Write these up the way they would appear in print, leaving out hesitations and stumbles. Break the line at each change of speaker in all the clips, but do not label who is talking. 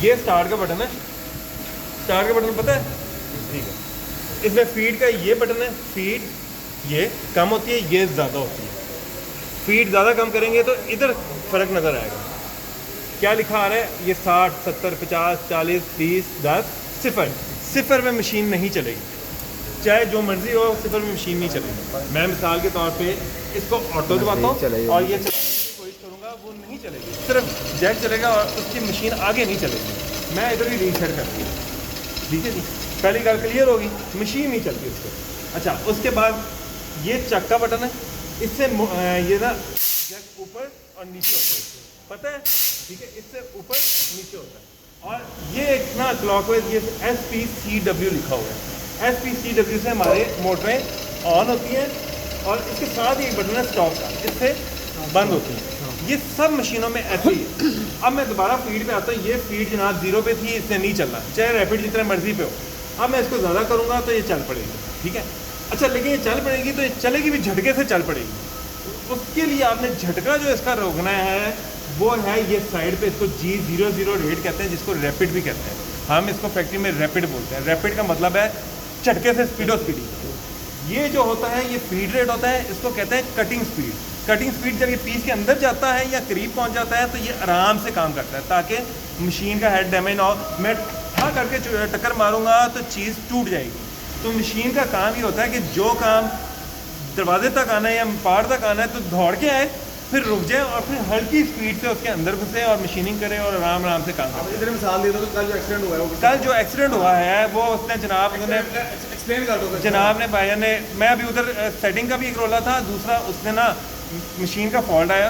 ये स्टार्ट का बटन है, स्टार्ट का बटन पता है, इसमें फीड का ये बटन है, फीड ये कम होती है, ये ज़्यादा होती है। फीड ज़्यादा कम करेंगे तो इधर फ़र्क नज़र आएगा। क्या लिखा आ रहा है, ये 60, 70, 50, 40, 30, 10, 0। 0 में मशीन नहीं चलेगी, चाहे जो मर्जी हो, 0 में मशीन नहीं चलेगी। मैं मिसाल के तौर पे इसको ऑटो दबाता हूँ और ये चलाने की कोशिश करूँगा, वो नहीं चलेगी, सिर्फ जैक चलेगा और उसकी मशीन आगे नहीं चलेगी। मैं इधर ही रीसेट करती हूँ, ठीक है जी। पहली गल क्लियर होगी, मशीन नहीं चलती उसको। अच्छा, उसके बाद ये चक का बटन है, इससे ये ना जैक ऊपर और नीचे होता है, पता है, ठीक है, इससे ऊपर नीचे होता है। और ये एक ना क्लॉकवाइज ये SPCW लिखा हुआ है। SPCW से हमारे मोटरें ऑन होती हैं और इसके साथ ही एक बटन है स्टॉप का, इससे बंद होती हैं। ये सब मशीनों में ऐसे ही है। अब मैं दोबारा फीड पे आता हूँ, ये फीड जनाब 0 पे थी, इससे नहीं चलना, चाहे रैपिड जितना मर्जी पे हो। अब मैं इसको ज़्यादा करूँगा तो ये चल पड़ेगी, ठीक है। अच्छा, लेकिन ये चल पड़ेगी तो ये चलेगी भी झटके से चल पड़ेगी। उसके लिए आपने झटका जो इसका रोकना है वो है ये साइड पे, इसको G00 रेट कहते हैं, जिसको रैपिड भी कहते हैं। हम इसको फैक्ट्री में रैपिड बोलते हैं। रैपिड का मतलब है झटके से स्पीडो स्पीडी। ये जो होता है ये फीड रेट होता है, इसको कहते हैं कटिंग स्पीड। कटिंग स्पीड जब ये पीस के अंदर जाता है या करीब पहुंच जाता है तो ये आराम से काम करता है, ताकि मशीन का हेड डैमेज ना हो। मैं ठा करके टक्कर मारूंगा तो चीज़ टूट जाएगी। तो मशीन का काम ये होता है कि जो काम दरवाजे तक आना है या पार तक आना है तो दौड़ के आए, फिर रुक जाए और फिर हल्की स्पीड से उसके अंदर घुसे और मशीनिंग करे और आराम आराम से काम करे।
इधर मिसाल दे दो, कल जो एक्सीडेंट हुआ है वो
कल जो एक्सीडेंट हुआ है वो उसने जनाब ने
एक्सप्लेन कर दो।
जनाब ने भाई ने, मैं अभी उधर सेटिंग का भी एक रोला था, दूसरा उसने ना मशीन का फॉल्ट आया,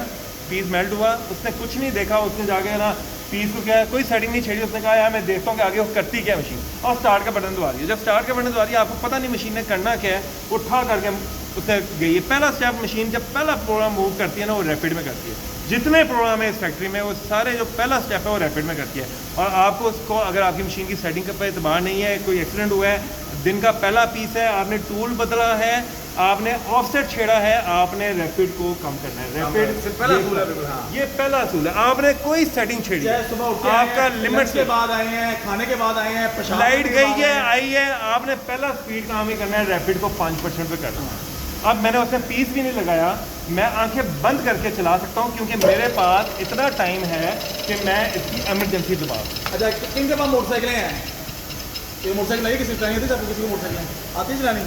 पीस मेल्ट हुआ, उसने कुछ नहीं देखा, उसने जाके ना पीस को क्या कोई सेटिंग नहीं छेड़ी, उसने कहा यार मैं देखता हूँ कि आगे वो करती क्या मशीन, और स्टार्ट का बटन दबा दिया। जब स्टार्ट का बटन दबा दिया, आपको पता नहीं मशीन ने करना क्या है, उठा करके उसने गई है। पहला स्टेप मशीन जब पहला प्रोग्राम मूव करती है ना वो रैपिड में करती है। जितने प्रोग्राम है इस फैक्ट्री में वो सारे जो पहला स्टेप है वो रैपिड में करती है। और आपको उसको अगर आपकी मशीन की सेटिंग का एतबार नहीं है, कोई एक्सीडेंट हुआ है, दिन का पहला पीस है, आपने टूल बदला है, आपने ऑफसेट छेड़ा है, आपने रैपिड को कम करना है। रैपिड
पहला असूल है, बिल्कुल हाँ।
ये पहला असूल है। आपने कोई सेटिंग छेड़ी है, आपका लिमिट
के बाद आए हैं, खाने के बाद आए हैं,
लाइट गई है, आई है, आपने पहला स्पीड काम ही करना है, रैपिड को 5% पे करना है। अब मैंने उसमें पीस भी नहीं लगाया, मैं आंखें बंद करके चला सकता हूँ क्योंकि मेरे पास इतना टाइम है कि मैं इसकी एमरजेंसी दबा।
अच्छा, किन के पास मोटरसाइकिलें हैं? ये मोटरसाइकिल नहीं किसी चलानी होती है, किसी को मोटरसाइकिल आती है चलानी?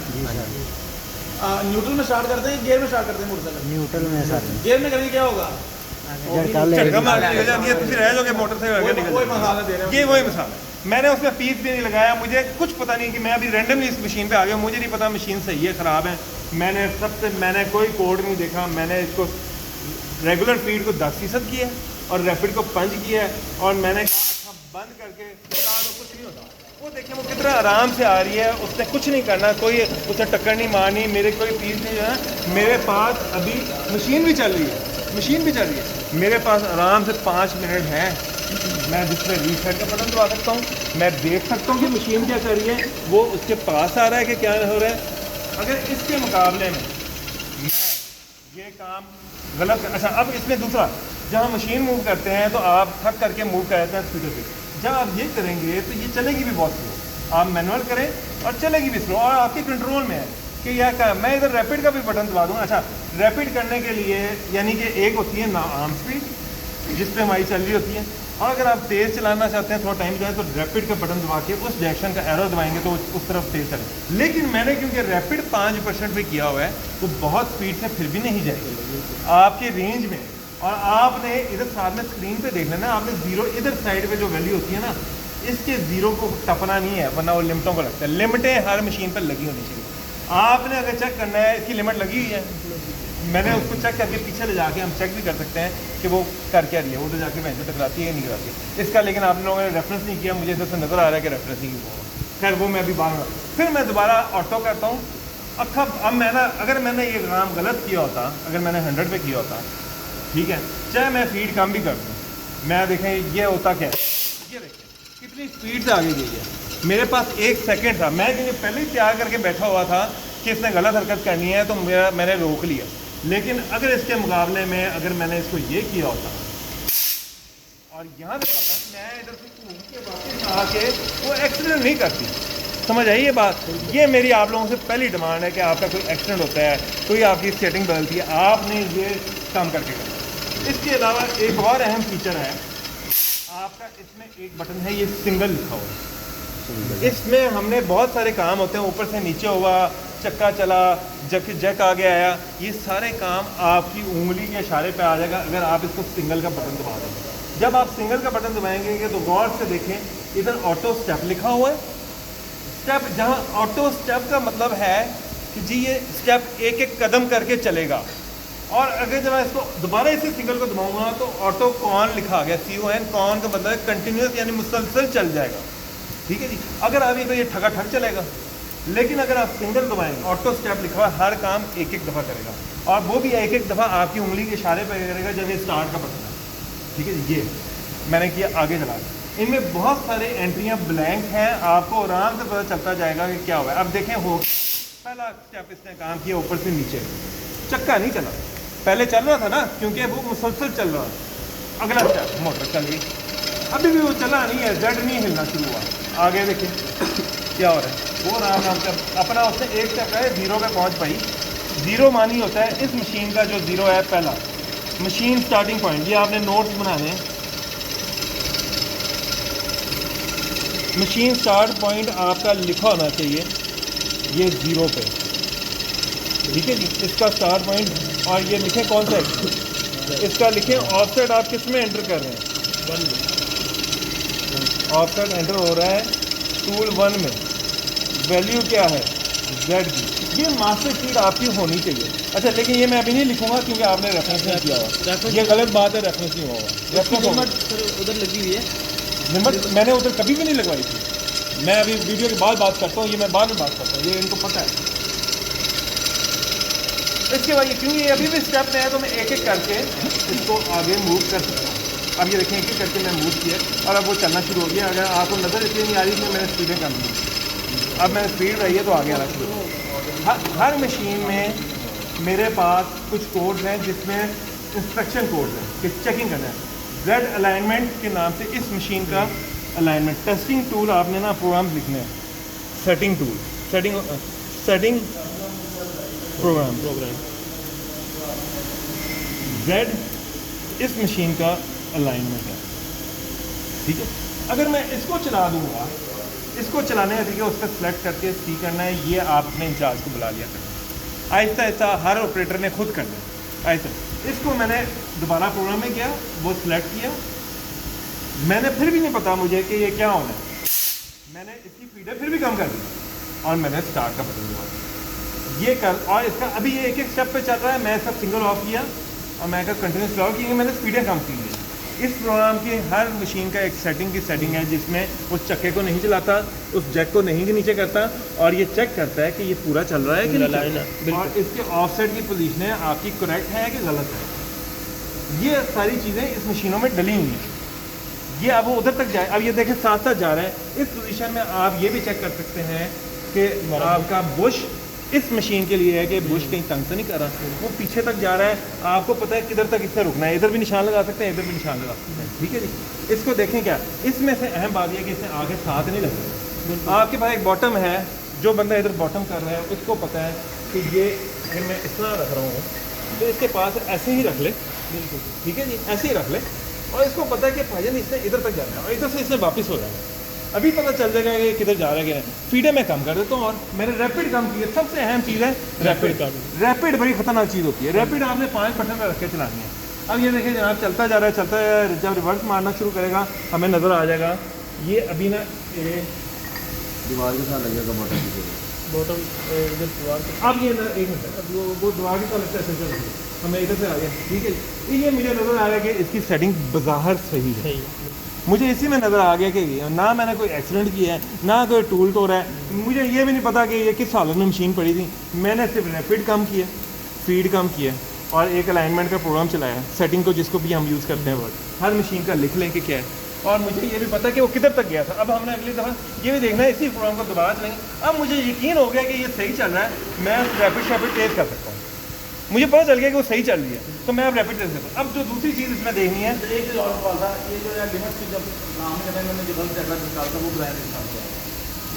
न्यूट्रल में स्टार्ट करते हैं, गियर में स्टार्ट करते हैं मोटरसाइकिल?
न्यूट्रल में सर,
गियर में करेंगे क्या होगा?
झटका मार के निकल जाती है, तुम रह जाओगे मोटरसाइकिल आगे निकल
कोई मसाला दे रहे हो?
ये वही मिसाल है। मैंने उसमें पीस भी नहीं लगाया, मुझे कुछ पता नहीं कि मैं अभी रैंडमली इस मशीन पे आ गया, मुझे नहीं पता मशीन सही है ख़राब है। मैंने कोई कोड नहीं देखा, मैंने इसको रेगुलर फीड को 10% किया और रैपिड को 5 किया है और मैंने बंद करके कुछ नहीं होता। वो देखें वो कितना आराम से आ रही है, उसने कुछ नहीं करना, कोई उसने टक्कर नहीं मारनी, मेरे कोई पीस नहीं है। मेरे पास अभी मशीन भी चल रही है, मशीन भी चल रही है, मेरे पास आराम से 5 मिनट है। मैं जिसमें रीसेट का बटन दबा सकता हूँ, मैं देख सकता हूँ कि मशीन क्या कर रही है, वो उसके पास आ रहा है कि क्या हो रहा है। अगर इसके मुकाबले में मैं ये काम गलत, अच्छा अब इसमें दूसरा, जहाँ मशीन मूव करते हैं तो आप थक करके मूव करते हैं स्पीड से, जब आप ये करेंगे तो ये चलेगी भी बहुत स्लो। आप मैनुअल करें और चलेगी भी स्लो और आपके कंट्रोल में है कि यह क्या। मैं इधर रैपिड का भी बटन दबा दूँगा। अच्छा, रैपिड करने के लिए यानी कि एक होती है ना आर्म स्पीड जिस पे हमारी चल रही होती है, और अगर आप तेज़ चलाना चाहते हैं, थोड़ा टाइम जाए, तो रैपिड का बटन दबा के उस डायरेक्शन का एरो दबाएंगे तो उस तरफ तेज़ चले। लेकिन मैंने क्योंकि रैपिड 5% पे किया हुआ है तो बहुत स्पीड से फिर भी नहीं जाएगी आपके रेंज में। और आपने इधर साथ में स्क्रीन पे देख लेना, आपने 0 इधर साइड पे जो वैल्यू होती है ना, इसके 0 को टपना नहीं है, वरना वो लिमिटों को लगता है। लिमिटें हर मशीन पर लगी होनी चाहिए। आपने अगर चेक करना है इसकी लिमिट लगी हुई है, मैंने उसको चेक करके पीछे ले जाके हम चेक भी कर सकते हैं कि वो कर क्या रही है, वो तो जाके वहीं से टकराती है नहीं कराती इसका। लेकिन आप लोगों ने रेफरेंस नहीं किया, मुझे इससे नज़र आ रहा है कि रेफरेंस नहीं हुआ। खैर वो मैं अभी बाहर, फिर मैं दोबारा ऑटो करता हूँ। अब मैंने अगर मैंने ये काम गलत किया होता, अगर मैंने 100 पे किया होता, ठीक है, चाहे मैं फीड कम भी कर दूँ, मैं देखें ये होता क्या है, ये देखें कितनी स्पीड से आगे गई है। मेरे पास 1 सेकेंड था, मैं क्योंकि पहले ही तैयार करके बैठा हुआ था कि इसने गलत हरकत करनी है तो मैंने रोक लिया। लेकिन अगर इसके मुकाबले में अगर मैंने इसको ये किया होता और यहाँ से पता मैं इधर से घूम के वापस आके वो एक्सीडेंट नहीं करती। समझ आई ये बात? ये मेरी आप लोगों से पहली डिमांड है कि आपका कोई एक्सीडेंट होता है, कोई आपकी सेटिंग बदलती है, आपने ये काम करके करना। इसके अलावा एक और अहम फीचर है आपका, इसमें एक बटन है ये सिंगल लिखा हुआ है। इसमें हमने बहुत सारे काम होते हैं, ऊपर से नीचे हुआ, चक्का चला, जैक आगे आया, ये सारे काम आपकी उंगली के इशारे पे आ जाएगा अगर आप इसको सिंगल का बटन दबा देंगे। जब आप सिंगल का बटन दबाएंगे तो गौर से देखें, इधर ऑटो स्टेप लिखा हुआ है। स्टेप, जहाँ ऑटो स्टेप का मतलब है कि जी ये स्टेप एक एक कदम करके चलेगा। और अगर जब मैं इसको दोबारा इसे सिंगल को दबाऊंगा तो ऑटो कॉन लिखा गया, CON, कॉन का मतलब है कंटिन्यूस, यानी मुसलसल चल जाएगा। ठीक है जी। अगर आप ये ठगा ठग चलेगा, लेकिन अगर आप सिंगल दबाएंगे, ऑटो स्टेप लिखा हुआ, हर काम एक एक दफ़ा करेगा, और वो भी एक एक दफ़ा आपकी उंगली के इशारे पर करेगा जब ये स्टार्ट का बटन है। ठीक है जी। ये मैंने किया, आगे चला। इनमें बहुत सारे एंट्रियाँ ब्लैंक हैं, आपको आराम से पता चलता जाएगा कि क्या हुआ है। अब देखें, हो पहला स्टेप इसने काम किया ऊपर से नीचे, चक्का नहीं चला, पहले चल रहा था ना, क्योंकि वो मुसलसल चल रहा था। अगला स्टेप, मोटर चल गई, अभी भी वो चला नहीं है, जेड नहीं हिलना शुरू हुआ। आगे देखिए क्या हो रहा है, वो आराम से अपना उसने एक स्टेप है, 0 पे पहुँच पाई। 0 मानी होता है इस मशीन का जो 0 है, पहला मशीन स्टार्टिंग पॉइंट। ये आपने नोट्स बनाने हैं, मशीन स्टार्ट पॉइंट आपका लिखा होना चाहिए ये 0 पे। ठीक है जी, इसका स्टार्ट पॉइंट, और ये लिखें कौन सा है, इसका लिखें ऑफसेट आप किस में एंटर कर रहे हैं, 1 में। ऑफसेट एंटर हो रहा है टूल 1 में, वैल्यू क्या है, Z की। ये मास्टर शीट आपकी होनी चाहिए। अच्छा, लेकिन ये मैं अभी नहीं लिखूंगा क्योंकि आपने रेफरेंस नहीं किया हुआ, ये गलत बात है, रेफरेंस नहीं हुआ। रेफरेंस
उधर लगी हुई है,
लिमिट मैंने उधर कभी भी नहीं लगवाई थी। मैं अभी वीडियो के बाद बात करता हूँ, ये मैं बाद में बात करता हूँ, ये इनको पता है। इसके बाद ये क्योंकि ये अभी भी स्टेप में है तो मैं एक एक करके इसको आगे मूव कर सकता हूँ। अब ये देखें, एक एक करके मैं मूव किया और अब वो चलना शुरू हो गया। अगर आपको नज़र इसलिए नहीं आ रही कि मैंने स्पीडें कम की, अब मैंने स्पीड रही है तो आगे आना शुरू हो। हर मशीन में मेरे पास कुछ कोड्स हैं जिसमें इंस्ट्रक्शन कोड्स हैं कि चेकिंग करना है। Z अलाइनमेंट के नाम से इस मशीन का अलाइनमेंट, टेस्टिंग टूल आपने ना प्रोग्राम लिखने हैं, setting tool, setting program Z इस मशीन का अलाइनमेंट है। ठीक है, अगर मैं इसको चला दूंगा, इसको चलाने है, ठीक है, उस पर सेलेक्ट करके सी करना है, ये आपने इंचार्ज को बुला लिया करना। आहिस्ता आहिस्ता हर ऑपरेटर ने खुद करना है, आहिस्ता। इसको मैंने दोबारा प्रोग्राम में किया, वो सिलेक्ट किया, मैंने फिर भी नहीं पता मुझे कि ये क्या होना है, मैंने इसकी स्पीड फिर भी कम कर दी और मैंने स्टार्ट का बटन दबाया, ये कर। और इसका अभी ये एक एक स्टेप पे चल रहा है, मैं इसका सिंगल ऑफ किया और मैं इसका कंटिन्यूस लॉक किया, मैंने स्पीडें कम की है। इस प्रोग्राम की हर मशीन का एक सेटिंग है जिसमें उस चक्के को नहीं चलाता, उस जैक को नहीं नीचे करता, और ये चेक करता है कि ये पूरा चल रहा है कि नहीं, और इसके ऑफसेट की पोजीशनें आपकी करेक्ट है कि गलत है। ये सारी चीज़ें इस मशीनों में डली हुई हैं। ये अब वो उधर तक जाए, अब ये देखें साथ साथ जा रहा है। इस पोजीशन में आप ये भी चेक कर सकते हैं कि आपका बुश इस मशीन के लिए है कि बुश कहीं तंग तो नहीं कर रहा, वो पीछे तक जा रहा है, आपको पता है किधर तक इससे रुकना है, इधर भी निशान लगा सकते हैं, इधर भी निशान लगा सकते हैं। ठीक है जी, इसको देखें क्या, इसमें से अहम बात यह कि इससे आगे साथ नहीं लगता। आपके पास एक बॉटम है, जो बंदा इधर बॉटम कर रहा है उसको पता है कि ये अगर मैं इस तरह रख रहा हूँ तो इसके पास ऐसे ही रख ले, बिल्कुल ठीक है जी, ऐसे ही रख ले, और इसको पता है कि भाईजान इसने इधर तक जाना है और इधर से इसने वापस हो जाना है। अभी पता चल जाएगा कि किधर जा रहा है, फीडे मैं कम कर देता हूँ और मैंने रैपिड कम की है। सबसे अहम चीज़ है रैपिड। रैपिड बड़ी खतरनाक चीज़ होती है। रैपिड आपने 5 बटन पर रख के चलानी है। अब ये देखिए जनाब चलता जा रहा है, चलता है, जब रिवर्स मारना शुरू करेगा हमें नज़र आ जाएगा ये अभी ना
दीवार के साथ लगेगा बॉटम
इधर दीवार के,
अब ये एक मिनट, अब वो दीवार के साथ लगता है सेंसर, हमें इधर से आ गया। ठीक है, ये मुझे नज़र आ रहा है कि इसकी सेटिंग बज़ाहिर सही है। मुझे इसी में नज़र आ गया कि ना मैंने कोई एक्सीडेंट किया है, ना कोई टूल तो रहा है। मुझे ये भी नहीं पता कि ये किस हालत में मशीन पड़ी थी। मैंने सिर्फ रैपिड कम किया, स्पीड कम किया और एक अलाइनमेंट का प्रोग्राम चलाया, सेटिंग को जिसको भी हम यूज़ करते हैं वर्ड, हर मशीन का लिख लें कि क्या है। और मुझे ये भी पता कि वो किधर तक गया था। अब हमने अगली दफ़ा ये भी देखना है, इसी प्रोग्राम को दोबारा चलेंगे। अब मुझे यकीन हो गया कि ये सही चल रहा है, मैं रैपिड शैपिड तेज़ कर सकता हूँ। मुझे पता चल गया कि वो सही चल रही है, तो मैं अब रैपिड टेस्ट करता हूँ। अब जो दूसरी चीज़ इसमें देखनी है,
एक चीज़ और सवाल था, ये जो है लिमिट की जब नाम करने में जो गलत एड्रेस निकालता वो ब्रांड निकालता है,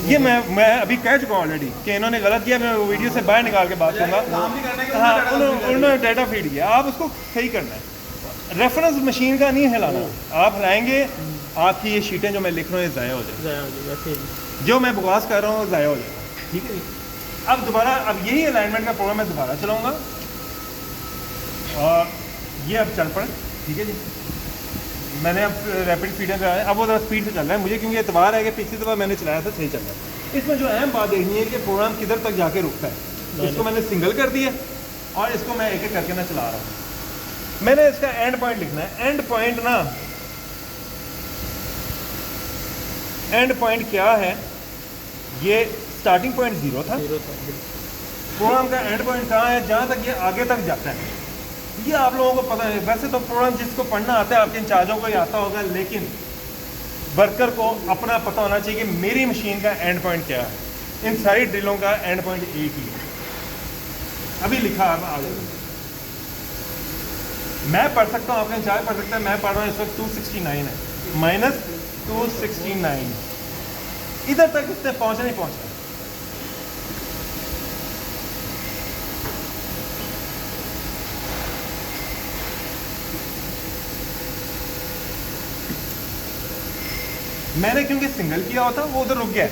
ये मैं अभी कह चुका हूँ ऑलरेडी कि इन्होंने गलत किया, मैं वो वीडियो से बाहर निकाल के बात करूँगा।
काम भी करने के
हाँ, उन्होंने डाटा फीड किया, आप उसको सही करना है। रेफरेंस मशीन का नहीं हिलाना, आप हिलाएंगे आपकी ये शीटें जो मैं लिख रहा हूँ ये ज़ाया हो जाएगी, जो मैं बकवास कर रहा हूँ वो ज़ाया हो जाएगा, ठीक है जी। अब दोबारा, अब यही अलाइनमेंट का प्रोग्राम मैं दोबारा चलाऊँगा और ये अब चल पड़े, ठीक है जी। मैंने अब रैपिड फीडर कराया, अब वो ज़रा स्पीड से चल रहा है मुझे, क्योंकि एतबार है कि पिछली दफ़ा मैंने चलाया था सही चल रहा है। इसमें जो अहम बात देखनी है कि प्रोग्राम किधर तक जाके रुकता है। इसको मैंने सिंगल कर दिया और इसको मैं एक एक करके ना चला रहा हूँ। मैंने इसका एंड पॉइंट लिखना है। एंड पॉइंट ना, एंड पॉइंट क्या है, ये स्टार्टिंग पॉइंट 0 था, प्रोग्राम का एंड पॉइंट कहाँ है, जहाँ तक ये आगे तक जाता है। ये आप लोगों को पता है, वैसे तो प्रोग्राम जिसको पढ़ना आता है आपके इंचार्जों को ही आता होगा, लेकिन वर्कर को अपना पता होना चाहिए कि मेरी मशीन का एंड पॉइंट क्या है। इन सारी ड्रिलों का एंड पॉइंट एक ही है। अभी लिखा है आगे, मैं पढ़ सकता हूँ, आपका इंचार्ज पढ़ सकता है, मैं पढ़ रहा हूँ इस वक्त 269 है, -269, इधर तक इससे पहुँचा नहीं पहुँचा। मैंने क्योंकि सिंगल किया होता वो उधर रुक गया।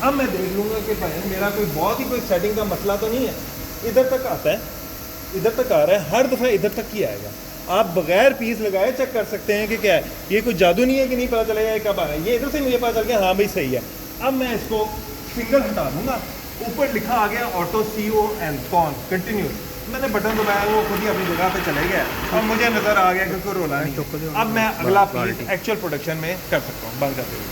अब मैं देख लूँगा कि भाई मेरा कोई बहुत ही कोई सेटिंग का मसला तो नहीं है, इधर तक आता है, इधर तक आ रहा है, हर दफ़ा इधर तक ही आएगा। आप बगैर पीस लगाए चेक कर सकते हैं कि क्या है, ये कोई जादू नहीं है कि नहीं पता चलेगा ये कब आ रहा है। ये इधर से मुझे पता चल गया हाँ भाई सही है। अब मैं इसको सिंगल हटा दूँगा, ऊपर लिखा आ गया ऑटो CON कॉन कंटिन्यूस, मैंने बटन दबाया वो खुद ही अपनी जगह पे चले गया और मुझे नज़र आ गया कि कोई रोला नहीं। अब मैं अगला पीस एक्चुअल प्रोडक्शन में कर सकता हूँ। बंद कर देंगे।